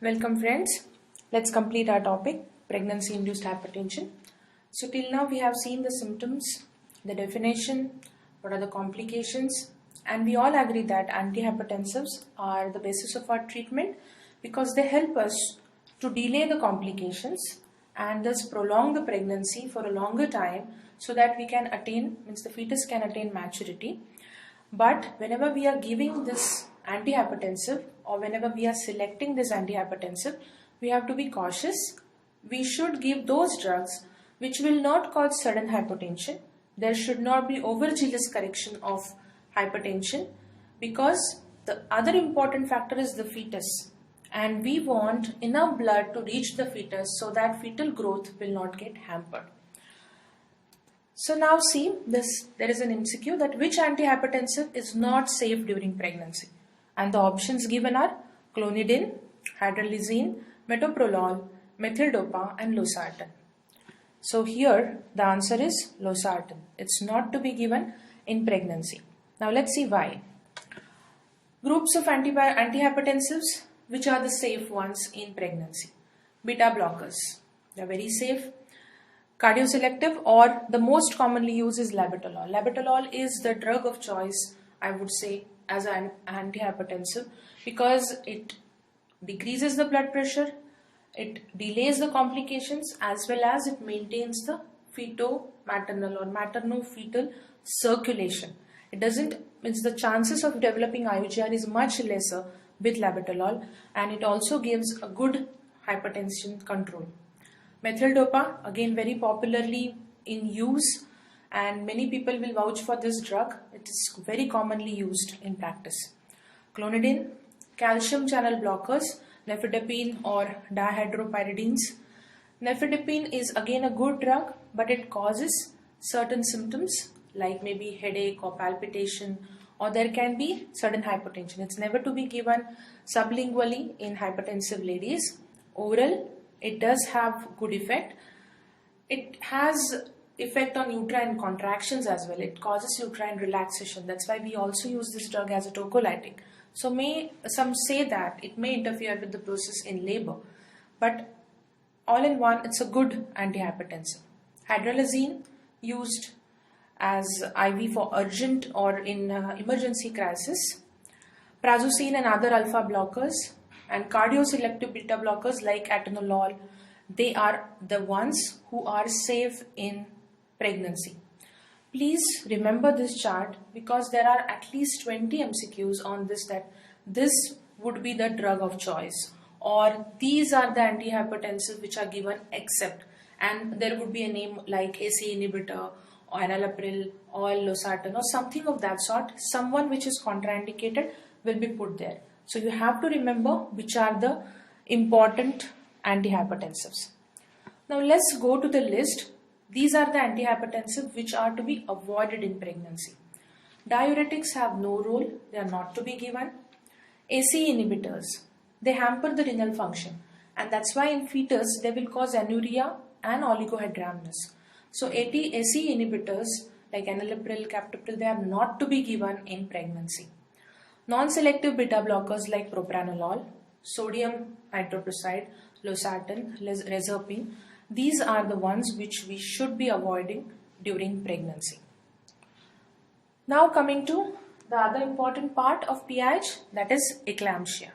Welcome friends. Let's complete our topic, pregnancy-induced hypertension. So till now we have seen the symptoms, the definition, what are the complications, and we all agree that antihypertensives are the basis of our treatment because they help us to delay the complications and thus prolong the pregnancy for a longer time so that we can attain, the fetus can attain maturity. But whenever we are giving this antihypertensive or whenever we are selecting this antihypertensive, we have to be cautious. We should give those drugs which will not cause sudden hypotension. There should not be overzealous correction of hypertension because the other important factor is the fetus. And we want enough blood to reach the fetus so that fetal growth will not get hampered. So now see this, there is an MCQ that which antihypertensive is not safe during pregnancy, and the options given are clonidine, hydralazine, metoprolol, methyldopa and losartan. So here the answer is losartan. It's not to be given in pregnancy. Now let's see why. Groups of antihypertensives which are the safe ones in pregnancy. Beta blockers, they are very safe. Cardioselective, or the most commonly used is labetalol. Labetalol is the drug of choice, I would say, as an antihypertensive because it decreases the blood pressure, it delays the complications as well as it maintains the feto-maternal or materno-fetal circulation. It doesn't, the chances of developing IUGR is much lesser with labetalol, and it also gives a good hypertension control. Methyldopa, again very popularly in use, and many people will vouch for this drug. It is very commonly used in practice. Clonidine, calcium channel blockers, nifedipine or dihydropyridines. Nifedipine is again a good drug, but it causes certain symptoms like maybe headache or palpitation, or there can be sudden hypotension. It's never to be given sublingually in hypertensive ladies. Oral, it does have good effect. It has effect on uterine contractions as well. It causes uterine relaxation. That's why we also use this drug as a tocolytic. So some say that it may interfere with the process in labor, but all in one, it's a good antihypertensive. Hydralazine, used as IV for urgent or in emergency crisis. Prazosin and other alpha blockers, and cardioselective beta blockers like atenolol, they are the ones who are safe in pregnancy. Please remember this chart because there are at least 20 MCQs on this, that this would be the drug of choice or these are the antihypertensive which are given except, and there would be a name like ACE inhibitor or enalapril or losartan or something of that sort. Someone which is contraindicated will be put there. So you have to remember which are the important antihypertensives. Now let's go to the list. These are the antihypertensives which are to be avoided in pregnancy. Diuretics have no role, they are not to be given. ACE inhibitors, they hamper the renal function, and that's why in fetus they will cause anuria and oligohydramnios. So ACE inhibitors like enalapril, captopril, they are not to be given in pregnancy. Non-selective beta blockers like propranolol, sodium hydroxide, losartan, reserpine, these are the ones which we should be avoiding during pregnancy. Now coming to the other important part of PIH, that is eclampsia.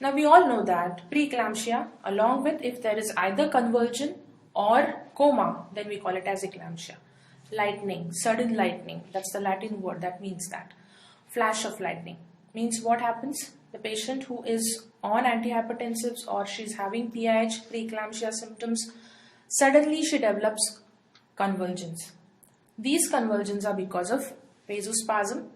Now we all know that preeclampsia, along with if there is either convulsion or coma, then we call it as eclampsia. Lightning, sudden lightning, that's the Latin word that means that. Flash of lightning means what happens? The patient who is on antihypertensives or she's having PIH, preeclampsia symptoms, suddenly she develops convulsions. These convulsions are because of vasospasm,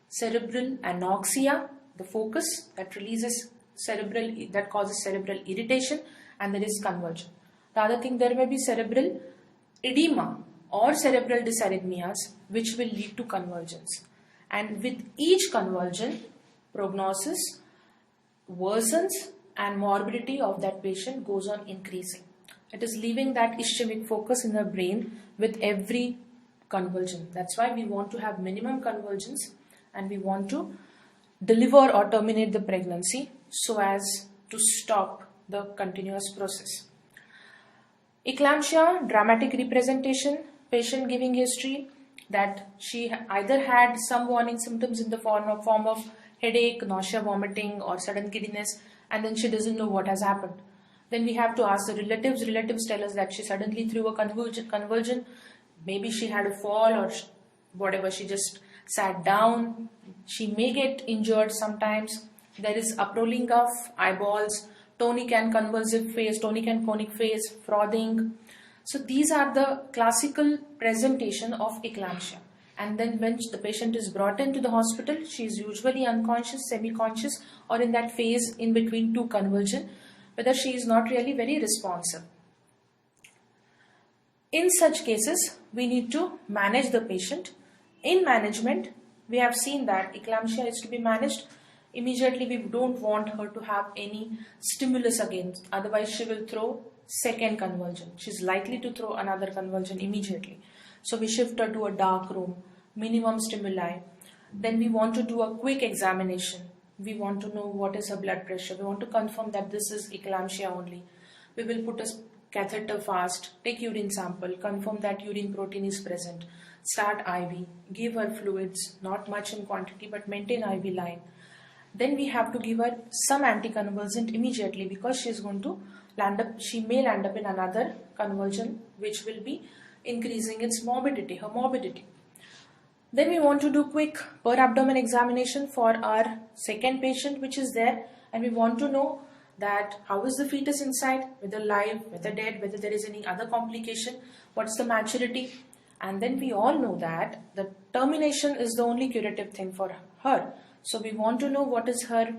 cerebral anoxia, the focus that releases that causes cerebral irritation, and there is convulsion. The other thing, there may be cerebral edema or cerebral dysarrhythmias which will lead to convulsions. And with each convulsion, prognosis worsens and morbidity of that patient goes on increasing. It is leaving that ischemic focus in the brain with every convulsion. That's why we want to have minimum convulsions and we want to deliver or terminate the pregnancy so as to stop the continuous process. Eclampsia, dramatic representation, patient giving history that she either had some warning symptoms in the form of headache, nausea, vomiting, or sudden giddiness, and then she doesn't know what has happened. Then we have to ask the relatives. Relatives tell us that she suddenly threw a convulsion. Maybe she had a fall or whatever, she just sat down. She may get injured sometimes. There is uprolling of eyeballs, tonic and convulsive phase, tonic and conic phase, frothing. So these are the classical presentation of eclampsia. And then when the patient is brought into the hospital, she is usually unconscious, semi-conscious, or in that phase in between two convulsions, whether she is not really very responsive. In such cases, we need to manage the patient. In management, we have seen that eclampsia is to be managed. Immediately, we don't want her to have any stimulus again. Otherwise, she will throw second convulsion. She's likely to throw another convulsion immediately. So we shift her to a dark room, minimum stimuli. Then we want to do a quick examination. We want to know what is her blood pressure. We want to confirm that this is eclampsia only. We will put a catheter fast, take urine sample, confirm that urine protein is present, start IV, give her fluids, not much in quantity but maintain IV line. Then we have to give her some anticonvulsant immediately because she may land up in another convulsion which will be increasing its morbidity, her morbidity. Then we want to do quick per abdomen examination for our second patient which is there, and we want to know that how is the fetus inside, whether live, whether dead, whether there is any other complication, what's the maturity. And then we all know that the termination is the only curative thing for her. So we want to know what is her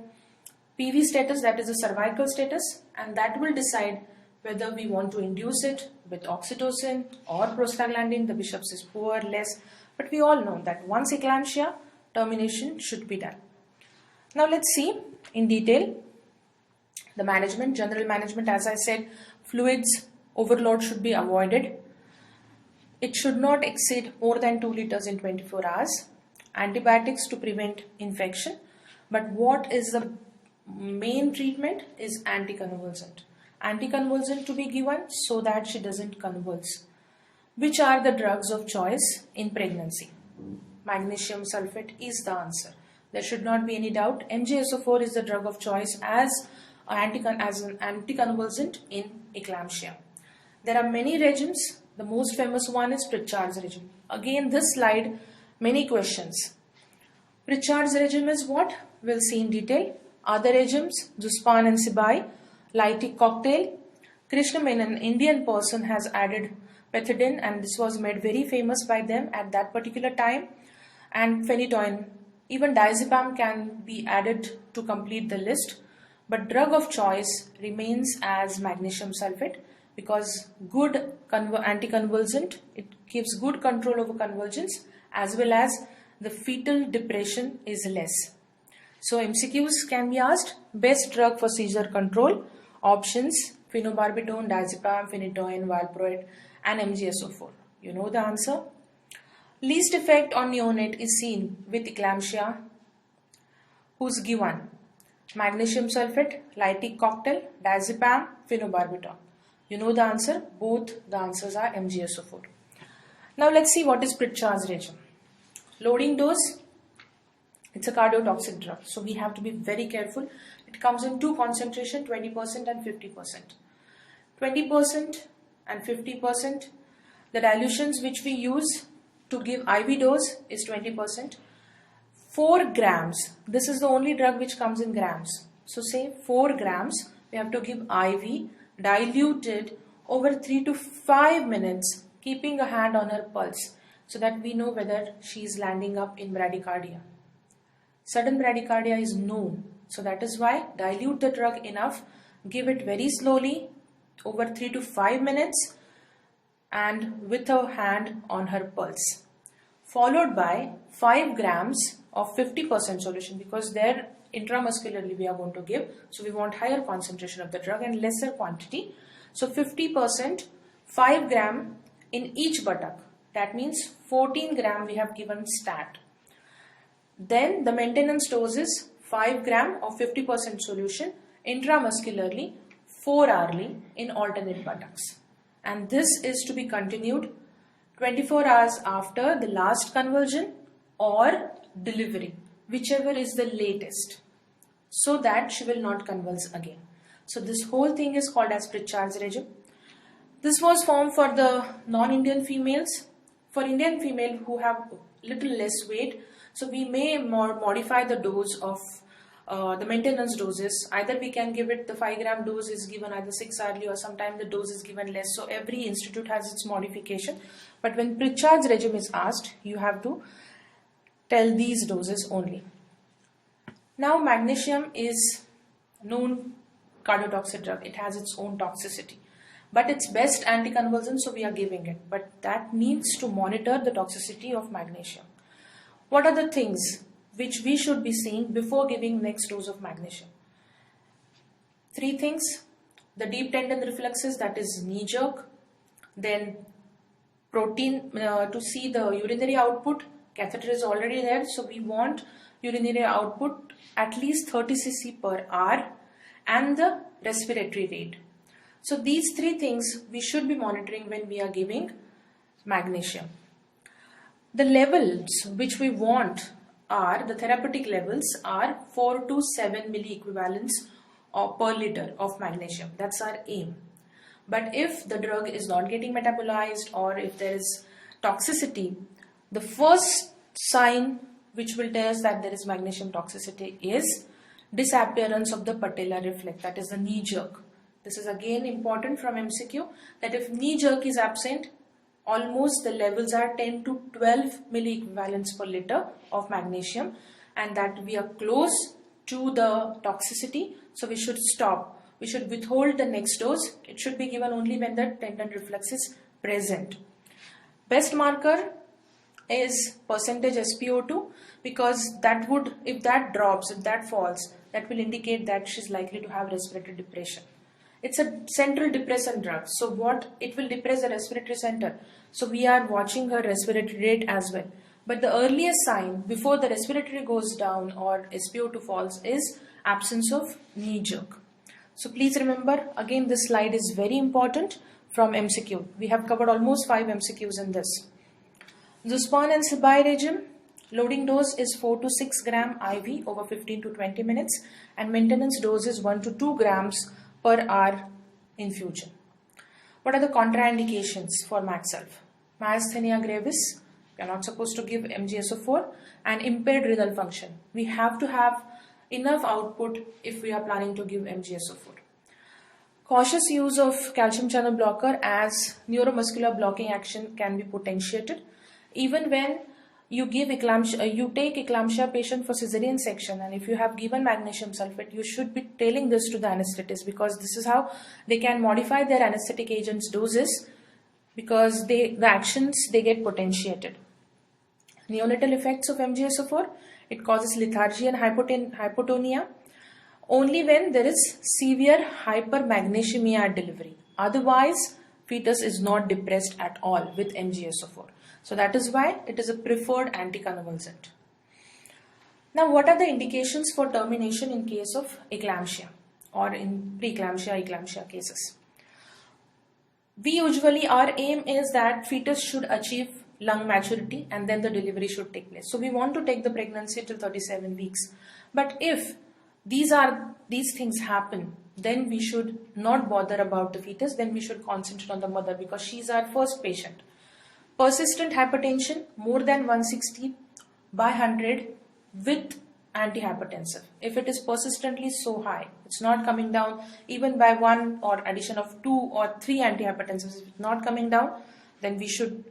PV status, that is the cervical status, and that will decide whether we want to induce it with oxytocin or prostaglandin. The bishop says poor, less, but we all know that once eclampsia, termination should be done. Now let's see in detail the management. General management, as I said, fluids overload should be avoided. It should not exceed more than 2 liters in 24 hours. Antibiotics to prevent infection. But what is the main treatment is anticonvulsant. Anticonvulsant to be given so that she doesn't convulse. Which are the drugs of choice in pregnancy? Magnesium sulfate is the answer. There should not be any doubt. MgSO4 is the drug of choice as an anticonvulsant in eclampsia. There are many regimes. The most famous one is Pritchard's regime. Again, this slide, many questions. Pritchard's regime is what? We'll see in detail. Other regimes, Zuspan and Sibai, Lytic cocktail. Krishna Menon, Indian person, has added pethidine, and this was made very famous by them at that particular time. And phenytoin. Even diazepam can be added to complete the list. But drug of choice remains as magnesium sulfate because good anticonvulsant, it gives good control over convulsions as well as the fetal depression is less. So MCQs can be asked. Best drug for seizure control. Options: phenobarbital, diazepam, phenytoin, valproate and MgSO4. You know the answer. Least effect on neonate is seen with eclampsia who's given magnesium sulfate, Lytic cocktail, diazepam, phenobarbital. You know the answer. Both the answers are MgSO4. Now let's see what is Pritchard's regime. Loading dose. It's a cardiotoxic drug, so we have to be very careful. It comes in two concentration, 20% and 50%. 20% and 50%. The dilutions which we use to give IV dose is 20%. 4 grams. This is the only drug which comes in grams. So say 4 grams. We have to give IV diluted over 3 to 5 minutes, keeping a hand on her pulse so that we know whether she is landing up in bradycardia. Sudden bradycardia is known. So that is why dilute the drug enough, give it very slowly over 3 to 5 minutes and with a hand on her pulse. Followed by 5 grams of 50% solution because there intramuscularly we are going to give. So we want higher concentration of the drug and lesser quantity. So 50%, 5 gram in each buttock. That means 14 gram we have given stat. Then the maintenance dose is 5 gram of 50% solution intramuscularly 4-hourly in alternate buttocks. And this is to be continued 24 hours after the last convulsion or delivery, whichever is the latest, so that she will not convulse again. So this whole thing is called as Pritchard's regime. This was formed for the non-Indian females. For Indian female who have little less weight, so we may modify the dose of the maintenance doses. Either we can give it, the 5-gram dose is given either 6 hourly, or sometimes the dose is given less. So every institute has its modification. But when Pritchard's regime is asked, you have to tell these doses only. Now magnesium is known cardiotoxic drug. It has its own toxicity. But it's best anticonvulsant, so we are giving it. But that needs to monitor the toxicity of magnesium. What are the things which we should be seeing before giving next dose of magnesium? 3 things. The deep tendon reflexes, that is knee jerk. Then protein, to see the urinary output. Catheter is already there, so we want urinary output at least 30 cc per hour, and the respiratory rate. So these 3 things we should be monitoring when we are giving magnesium. The levels which we want are, the therapeutic levels are 4 to 7 milliequivalents per liter of magnesium. That's our aim. But if the drug is not getting metabolized, or if there is toxicity, the first sign which will tell us that there is magnesium toxicity is disappearance of the patellar reflex, that is the knee jerk. This is again important from MCQ, that if knee jerk is absent, almost the levels are 10 to 12 milliequivalents per liter of magnesium, and that we are close to the toxicity, so we should stop. We should withhold the next dose. It should be given only when the tendon reflex is present. Best marker is percentage SpO2, because that would, if that drops, if that falls, that will indicate that she is likely to have respiratory depression. It's a central depressant drug, so what, it will depress the respiratory center. So we are watching her respiratory rate as well. But the earliest sign before the respiratory goes down or SpO2 falls is absence of knee jerk. So please remember, again this slide is very important from MCQ. We have covered almost 5 MCQs in this. Zuspon and Sibai regime, loading dose is 4 to 6 gram IV over 15 to 20 minutes, and maintenance dose is 1 to 2 grams per hour infusion. What are the contraindications for MAGSulf? Myasthenia gravis, we are not supposed to give MgSO4, and impaired renal function. We have to have enough output if we are planning to give MgSO4. Cautious use of calcium channel blocker, as neuromuscular blocking action can be potentiated. Even when you give eclampsia, you take eclampsia patient for cesarean section, and if you have given magnesium sulfate, you should be telling this to the anesthetist, because this is how they can modify their anesthetic agents doses, because the actions they get potentiated. Neonatal effects of MgSO4, it causes lethargy and hypotonia only when there is severe hypermagnesiemia at delivery. Otherwise, fetus is not depressed at all with MgSO4. So that is why it is a preferred anticonvulsant. Now, what are the indications for termination in case of eclampsia or in preeclampsia, eclampsia cases? We usually, our aim is that fetus should achieve lung maturity and then the delivery should take place. So we want to take the pregnancy till 37 weeks. But if these things happen, then we should not bother about the fetus, then we should concentrate on the mother, because she is our first patient. Persistent hypertension more than 160/100 with antihypertensive. If it is persistently so high, it's not coming down even by 1 or addition of 2 or 3 antihypertensives, if it's not coming down, then we should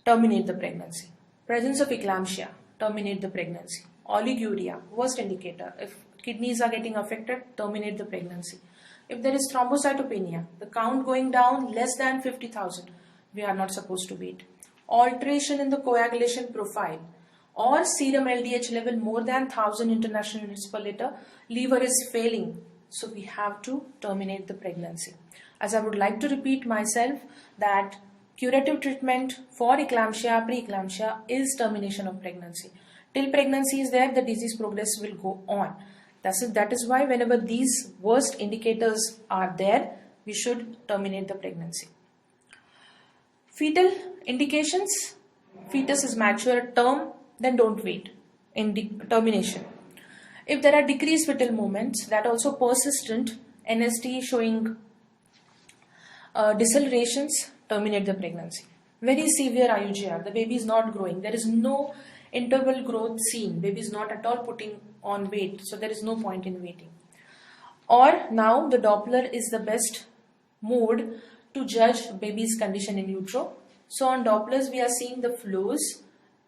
terminate the pregnancy. Presence of eclampsia, terminate the pregnancy. Oliguria, worst indicator. If kidneys are getting affected, terminate the pregnancy. If there is thrombocytopenia, the count going down less than 50,000, we are not supposed to wait. Alteration in the coagulation profile or serum LDH level more than 1000 international units per liter, liver is failing, so we have to terminate the pregnancy. As I would like to repeat myself, that curative treatment for eclampsia, preeclampsia is termination of pregnancy. Till pregnancy is there, the disease progress will go on. That is why whenever these worst indicators are there, we should terminate the pregnancy. Fetal indications: fetus is mature at term, then don't wait. Termination. If there are decreased fetal movements, that also persistent, NST showing decelerations, terminate the pregnancy. Very severe IUGR, the baby is not growing, there is no interval growth seen, baby is not at all putting on weight, so there is no point in waiting. Or now the Doppler is the best mode to judge baby's condition in utero. So on Dopplers we are seeing the flows.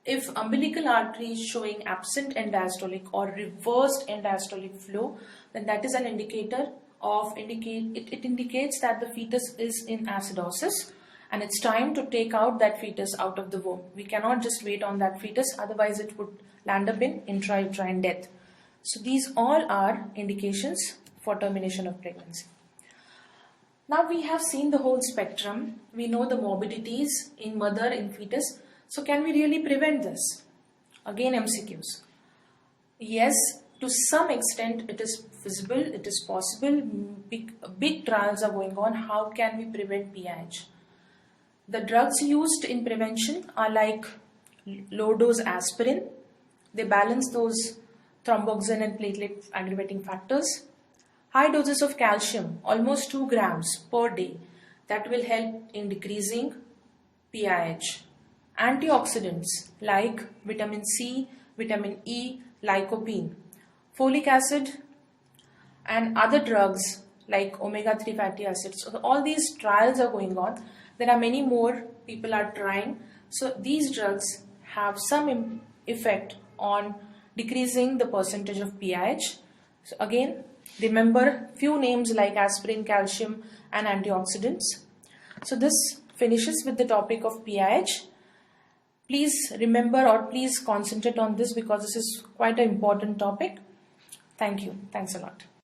If umbilical artery is showing absent end diastolic or reversed end diastolic flow, then that is an indicator of it indicates that the fetus is in acidosis and it's time to take out that fetus out of the womb. We cannot just wait on that fetus, otherwise it would land up in intrauterine death. So these all are indications for termination of pregnancy. Now we have seen the whole spectrum. We know the morbidities in mother, in fetus. So can we really prevent this? Again, MCQs. Yes, to some extent it is feasible, it is possible. Big trials are going on. How can we prevent PIH? The drugs used in prevention are like low dose aspirin. They balance those thromboxane and platelet aggravating factors. High doses of calcium, almost 2 grams per day, that will help in decreasing PIH. Antioxidants like vitamin C, vitamin E, lycopene, folic acid and other drugs like omega-3 fatty acids. So all these trials are going on. There are many more people are trying. So these drugs have some effect on decreasing the percentage of PIH. So again, remember few names like aspirin, calcium and antioxidants. So this finishes with the topic of PIH. Please remember or please concentrate on this because this is quite an important topic. Thank you. Thanks a lot.